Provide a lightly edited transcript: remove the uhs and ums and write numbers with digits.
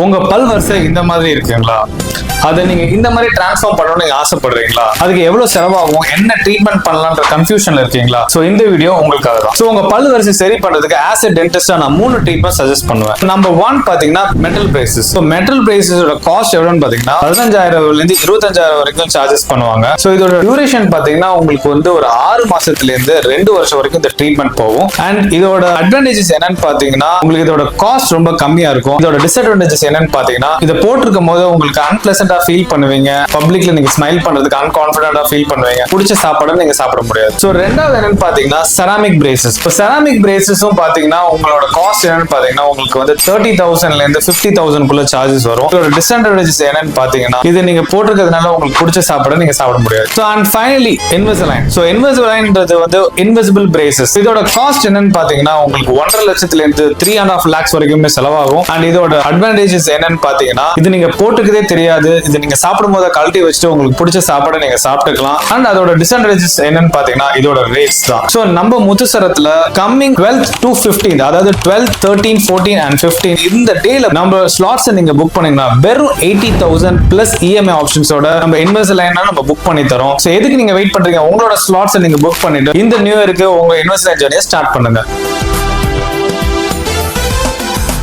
உங்க பல் வரிசை இந்த மாதிரி இருக்குங்களா? அதை நீங்க இந்த மாதிரி டிரான்ஸ்ஃபார்ம் பண்ணணும்னு நீங்க ஆசைப்படுறீங்களா? அதுக்கு எவ்வளவு செலவாகும், என்ன ட்ரீட்மெண்ட் பண்ணலாம்ன்ற கன்ஃபியூஷன்ல இருக்கீங்களா? சோ இந்த வீடியோ உங்களுக்காக தான். சோ உங்க பல் வரிசை சரி பண்றதுக்கு ஆஸ் எ டென்டிஸ்டா நான் 3 ட்ரீட்மெண்ட் சஜஸ்ட் பண்ணுவேன். நம்பர் 1 பாத்தீங்கன்னா மெட்டல் பிரேசஸ். சோ மெட்டல் பிரேசஸோட காஸ்ட் எவ்வளவுன்னு பாத்தீங்கன்னா 15,000 இருந்து 25,000 வரைக்கும் சார்ஜஸ் பண்ணுவாங்க. சோ இதோட டியூரேஷன் பாத்தீங்கன்னா உங்களுக்கு வந்து ஒரு 6 மாசத்துல இருந்து 2 வருஷம் வரைக்கும் இந்த ட்ரீட்மெண்ட் போகும். அண்ட் இதோட அட்வான்டேஜஸ் என்னன்னு பாத்தீங்கன்னா உங்களுக்கு இதோட காஸ்ட் ரொம்ப கம்மியா இருக்கும். இதோட டிஸ்அட்வான்டேஜஸ் என்னன்னு பாத்தீங்கன்னா இதை போட்டிருக்கும் போது உங்களுக்கு அன்பிளசன்டா ஃபீல் பண்ணுவீங்க, பப்ளிக்ல நீங்க ஸ்மைல் பண்றதுக்கு அன்கான்ஃபிடென்ட்டா ஃபீல் பண்ணுவீங்க, பிடிச்ச சாப்பாடு நீங்க சாப்பிட முடியாது. சோ ரெண்டாவது என்னன்னு பாத்தீங்கன்னா செராமிக் பிரேசஸ். இப்போ செராமிக் பிரேசஸும் பாத்தீங்கன்னா உங்களோட காஸ்ட் என்னன்னு பாத்தீங்கன்னா உங்களுக்கு வந்து 30,000 ல இருந்து 50,000 குள்ள சார்ஜஸ் வரும். இதோட டிஸ்அட்வான்டேஜஸ் என்னன்னு பாத்தீங்கன்னா இது நீங்க போட்டிருக்கிறதுனால உங்களுக்கு பிடிச்ச சாப்பாடு நீங்க சாப்பிட முடியாது. So and finally Invisalign. So இன்விசிலைன்ன்றது வந்து இன்விசிபிள் பிரேசஸ். இதோட காஸ்ட் என்னன்னு பாத்தீங்கன்னா உங்களுக்கு 1.5 லட்சத்துல இருந்து 3.5 lakhs வரைக்குமே செலவாகும். அண்ட் இதோட அட்வான்டேஜஸ் என்னன்னு பாத்தீங்கன்னா இது நீங்க போட்டுக்கதே தெரியாது, இது நீங்க சாப்பிடும் போது கழட்டி வச்சுட்டு உங்களுக்கு பிடிச்ச சாப்பாடை நீங்க சாப்பிட்டுக்கலாம். அண்ட் அதோட டிஸ்அட்வான்டேஜஸ் என்னன்னு பாத்தீங்கன்னா இதோட ரேட்ஸ் தான். சோ நம்ம முத்துசரத்துல கம்மிங் 12th to 15th, அதாவது 12, 13, 14 and 15 இந்த டேல நம்ம ஸ்லாட்ஸ் நீங்க புக் பண்ணீங்கன்னா வெறும் 80,000 பிளஸ் இஎம்ஐ ஆப்ஷன்ஸோட நம்ம இன்விசிலைன் நம்ம புக் பண்ணி தரோம். சோ எதுக்கு நீங்க வெயிட் பண்றீங்க? உங்களோட ஸ்லாட்ஸ் நீங்க புக் பண்ணிட்டு இந்த நியூ இயருக்கு உங்க இன்விசிலைன் ஜர்னியை ஸ்டார்ட் பண்ணுங்க.